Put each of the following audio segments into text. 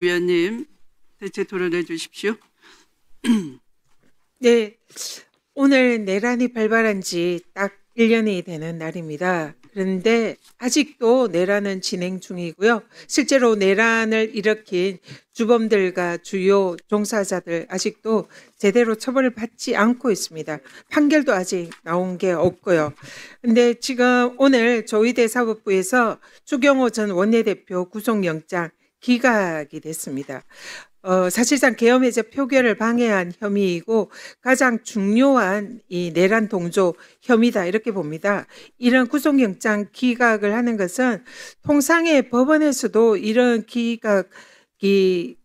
위원님, 대체 토론해 주십시오. 네, 오늘 내란이 발발한 지 딱 1년이 되는 날입니다. 그런데 아직도 내란은 진행 중이고요. 실제로 내란을 일으킨 주범들과 주요 종사자들 아직도 제대로 처벌을 받지 않고 있습니다. 판결도 아직 나온 게 없고요. 근데 지금 오늘 조희대 사법부에서 추경호 전 원내대표 구속영장 기각이 됐습니다. 사실상 계엄 해제 표결을 방해한 혐의이고 가장 중요한 이 내란 동조 혐의다 이렇게 봅니다. 이런 구속영장 기각을 하는 것은 통상의 법원에서도 이런 기각이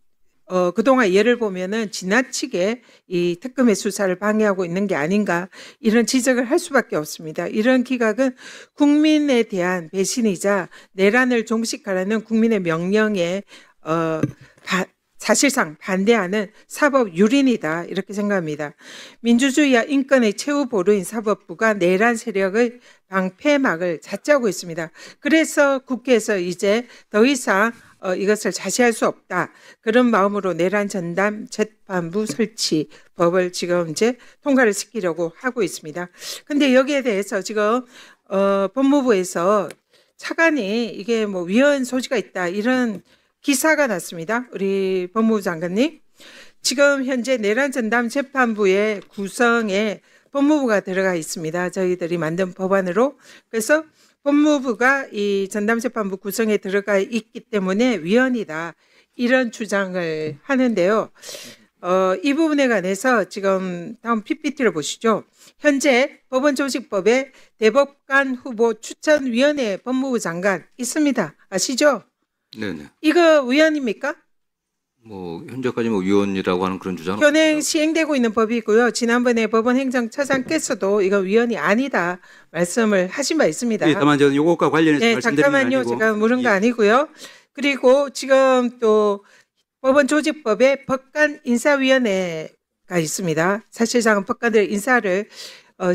그동안 예를 보면은 지나치게 이 특검의 수사를 방해하고 있는 게 아닌가 이런 지적을 할 수밖에 없습니다. 이런 기각은 국민에 대한 배신이자 내란을 종식하라는 국민의 명령에 사실상 반대하는 사법 유린이다 이렇게 생각합니다. 민주주의와 인권의 최후 보루인 사법부가 내란 세력의 방패막을 자짜고 있습니다. 그래서 국회에서 이제 더 이상 이것을 자시할 수 없다. 그런 마음으로 내란 전담 재판부 설치 법을 지금 이제 통과를 시키려고 하고 있습니다. 근데 여기에 대해서 지금 법무부에서 차관이 이게 뭐 위헌 소지가 있다 이런 기사가 났습니다. 우리 법무부 장관님. 지금 현재 내란 전담 재판부의 구성에 법무부가 들어가 있습니다. 저희들이 만든 법안으로. 그래서 법무부가 이 전담 재판부 구성에 들어가 있기 때문에 위헌이다. 이런 주장을 하는데요. 이 부분에 관해서 지금 다음 PPT를 보시죠. 현재 법원조직법에 대법관 후보 추천위원회 법무부 장관 있습니다. 아시죠? 네네. 이거 위헌입니까? 뭐 현재까지 뭐 위헌이라고 하는 그런 주장은 현행 없습니다. 시행되고 있는 법이고요. 지난번에 법원 행정처장께서도 이거 위헌이 아니다 말씀을 하신 바 있습니다. 예, 다만 저는 요것과 관련해서 네, 말씀드린 건 잠깐만요. 아니고. 제가 물은 거 예. 아니고요. 그리고 지금 또 법원 조직법에 법관 인사위원회가 있습니다. 사실상 법관들 인사를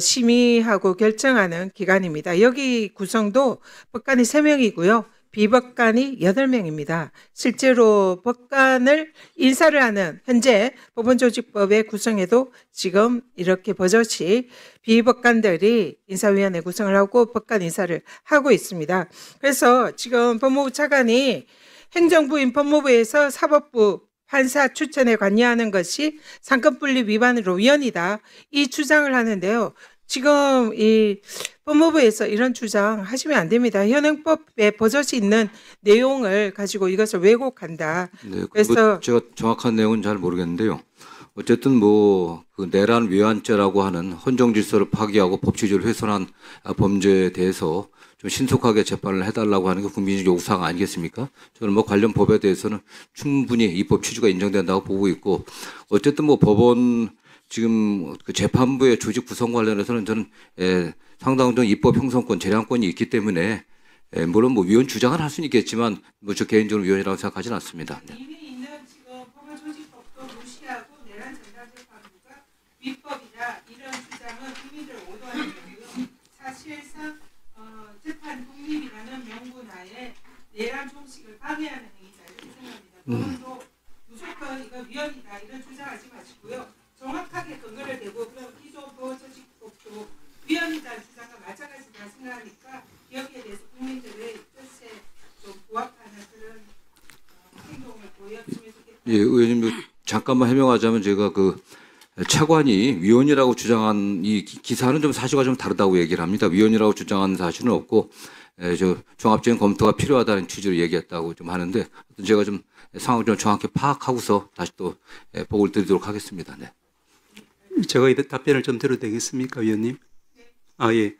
심의하고 결정하는 기관입니다. 여기 구성도 법관이 3명이고요. 비법관이 8명입니다. 실제로 법관을 인사를 하는 현재 법원조직법의 구성에도 지금 이렇게 버젓이 비법관들이 인사위원회 구성을 하고 법관 인사를 하고 있습니다. 그래서 지금 법무부 차관이 행정부인 법무부에서 사법부 판사 추천에 관여하는 것이 상권분립 위반으로 위헌이다. 이 주장을 하는데요. 지금 이 법무부에서 이런 주장 하시면 안 됩니다. 현행법에 버젓이 있는 내용을 가지고 이것을 왜곡한다. 네, 그래서 제가 정확한 내용은 잘 모르겠는데요. 어쨌든 뭐 그 내란 위헌죄라고 하는 헌정 질서를 파기하고 법치주의를 훼손한 범죄에 대해서 좀 신속하게 재판을 해달라고 하는 게 국민적 요구사항 아니겠습니까? 저는 뭐 관련 법에 대해서는 충분히 입법 취지가 인정된다고 보고 있고, 어쨌든 뭐 법원 지금 그 재판부의 조직 구성 관련해서는 저는 상당한 입법 형성권, 재량권이 있기 때문에 물론 뭐 위헌 주장은 할 수는 있겠지만 뭐 저 개인적으로 위헌이라고 생각하지는 않습니다. 네. 이미 있는 지금 법원 조직법도 무시하고 내란 전담 재판부가 위법이다 이런 주장은 국민들을 오도하는 거고요. 사실상 재판 독립이라는 명분하에 내란 종식을 방해하는 행위다 이렇게 생각합니다. 법원도 무조건 이거 위헌이다 이런 주장하지 마시고요. 정확하게 근거를 대고 그럼 기존 법원조직법도 위헌이다는 주장과 마찬가지다 생각하니까 여기에 대해서 국민들의 뜻에 좀 부합하는 그런 행동을 보였으면 좋겠다. 예, 의원님 잠깐만 해명하자면 제가 그 차관이 위헌이라고 주장한 이 기사는 좀 사실과 좀 다르다고 얘기를 합니다. 위헌이라고 주장한 사실은 없고 저 종합적인 검토가 필요하다는 취지로 얘기했다고 좀 하는데 제가 좀 상황을 좀 정확히 파악하고서 다시 또 보고를 드리도록 하겠습니다. 네. 제가 이 답변을 좀 드려도 되겠습니까, 위원님? 아, 예.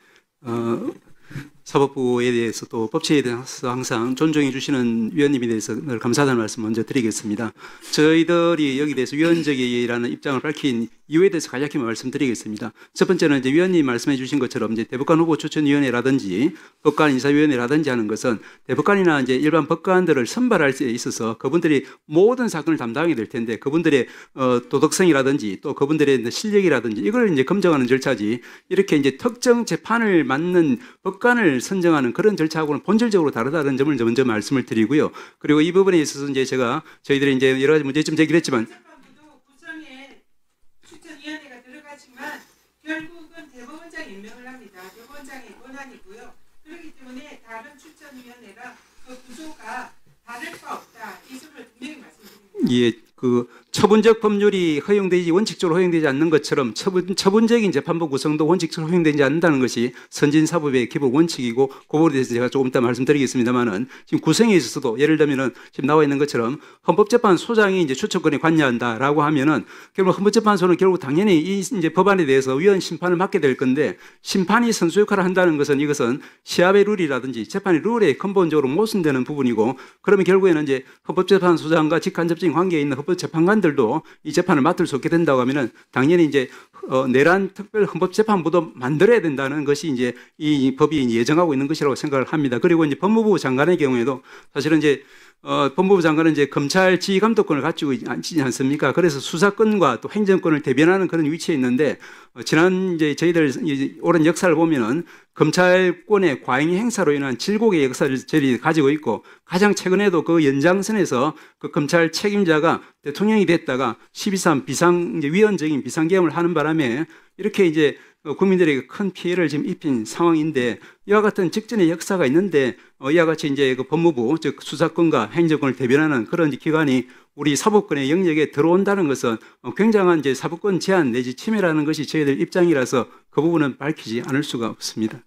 사법부에 대해서 또 법치에 대해서 항상 존중해 주시는 위원님에 대해서 늘 감사하다는 말씀 먼저 드리겠습니다. 저희들이 여기 대해서 위헌적이라는 입장을 밝힌 이유에 대해서 간략히 말씀드리겠습니다. 첫 번째는 이제 위원님 말씀해 주신 것처럼 이제 대법관 후보 추천위원회라든지 법관 인사위원회라든지 하는 것은 대법관이나 이제 일반 법관들을 선발할 때 있어서 그분들이 모든 사건을 담당하게 될 텐데 그분들의 도덕성이라든지 또 그분들의 실력이라든지 이걸 이제 검증하는 절차지 이렇게 이제 특정 재판을 맡는 법관을 위원을 선정하는 그런 절차하고는 본질적으로 다르다는 점을 먼저 말씀을 드리고요. 그리고 이 부분에 있어서 이제 제가 저희들이 이제 여러 가지 문제점 제기를 했지만 재판부도 구성에 추천위원회가 들어가지만 결국은 대법원장 임명을 합니다. 대법원장의 권한이고요. 그렇기 때문에 다른 추천위원회랑 그 구조가 다를 바 없다. 이 점을 분명히 말씀드립니다. 예, 그 처분적 법률이 허용되지 원칙적으로 허용되지 않는 것처럼 처분적인 재판부 구성도 원칙적으로 허용되지 않는다는 것이 선진사법의 기본 원칙이고 그 부분에 대해서 제가 조금 이따 말씀드리겠습니다만은 지금 구성에 있어서도 예를 들면은 지금 나와 있는 것처럼 헌법재판소장이 이제 추천권에 관여한다라고 하면은 결국 헌법재판소는 결국 당연히 이 이제 법안에 대해서 위헌 심판을 맡게 될 건데 심판이 선수 역할을 한다는 것은 이것은 시합의 룰이라든지 재판의 룰에 근본적으로 모순되는 부분이고 그러면 결국에는 이제 헌법재판소장과 직간접적인 관계에 있는 헌법재판관들도 이 재판을 맡을 수 없게 된다고 하면은 당연히 이제 내란 특별 헌법재판부도 만들어야 된다는 것이 이제 이 법이 예정하고 있는 것이라고 생각을 합니다. 그리고 이제 법무부 장관의 경우에도 사실은 이제 법무부 장관은 이제 검찰 지휘감독권을 가지고 있지 않습니까? 그래서 수사권과 또 행정권을 대변하는 그런 위치에 있는데 지난 이제 저희들 오랜 역사를 보면은 검찰권의 과잉 행사로 인한 질곡의 역사를 저희들이 가지고 있고 가장 최근에도 그 연장선에서 그 검찰 책임자가 대통령이 됐다가 12.3 비상 이제 위헌적인 비상계엄을 하는 바람에 이렇게 이제 국민들에게 큰 피해를 지금 입힌 상황인데 이와 같은 직전의 역사가 있는데 이와 같이 이제 그 법무부 즉 수사권과 행정권을 대변하는 그런 기관이 우리 사법권의 영역에 들어온다는 것은 굉장한 이제 사법권 제한 내지 침해라는 것이 저희들 입장이라서 그 부분은 밝히지 않을 수가 없습니다.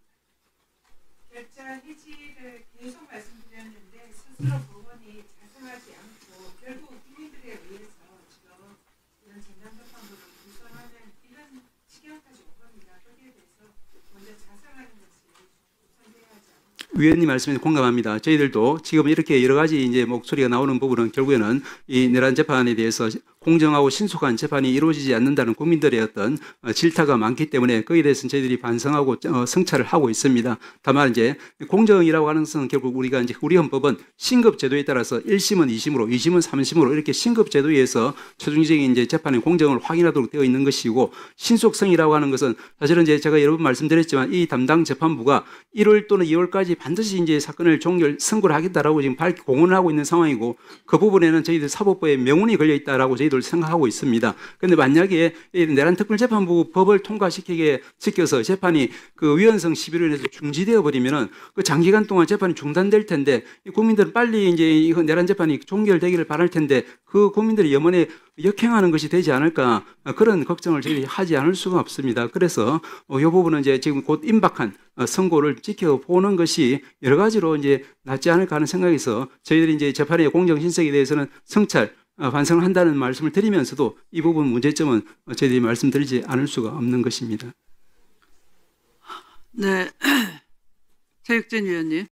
결자 해지를 계속 말씀드렸는데 스스로 법원이 자성하지 않고 결국 국민들에 의해서 지금 이런 전담재판부를 구성하는 이런 지경까지 온 겁니다. 거기에 대해서 먼저 자성하는 것이 우선돼야 하지 않을까. 위원님 말씀에 공감합니다. 저희들도 지금 이렇게 여러 가지 이제 목소리가 나오는 부분은 결국에는 이 내란 재판에 대해서 공정하고 신속한 재판이 이루어지지 않는다는 국민들의 어떤 질타가 많기 때문에 거기에 대해서는 저희들이 반성하고 성찰을 하고 있습니다. 다만 이제 공정이라고 하는 것은 결국 우리가 이제 우리 헌법은 신급 제도에 따라서 1심은 2심으로, 2심은 3심으로 이렇게 신급 제도에 의해서 최종적인 이제 재판의 공정을 확인하도록 되어 있는 것이고 신속성이라고 하는 것은 사실은 이제 제가 여러 번 말씀드렸지만 이 담당 재판부가 1월 또는 2월까지 반드시 이제 사건을 선고를 하겠다라고 지금 공언을 하고 있는 상황이고 그 부분에는 저희들 사법부에 명운이 걸려 있다라고 저희들 생각하고 있습니다. 그런데 만약에 내란 특별재판부 법을 통과시켜서 재판이 그 위헌성 시비로 인해서 중지되어 버리면은 그 장기간 동안 재판이 중단될 텐데 국민들은 빨리 이제 이 내란 재판이 종결되기를 바랄 텐데 그 국민들의 염원에 역행하는 것이 되지 않을까 그런 걱정을 저희들이 하지 않을 수가 없습니다. 그래서 이 부분은 이제 지금 곧 임박한 선고를 지켜보는 것이 여러 가지로 이제 낫지 않을까 하는 생각에서 저희들이 이제 재판의 공정 신석에 대해서는 성찰 반성을 한다는 말씀을 드리면서도 이 부분 문제점은 저희들이 말씀드리지 않을 수가 없는 것입니다. 네, 최혁진 위원님.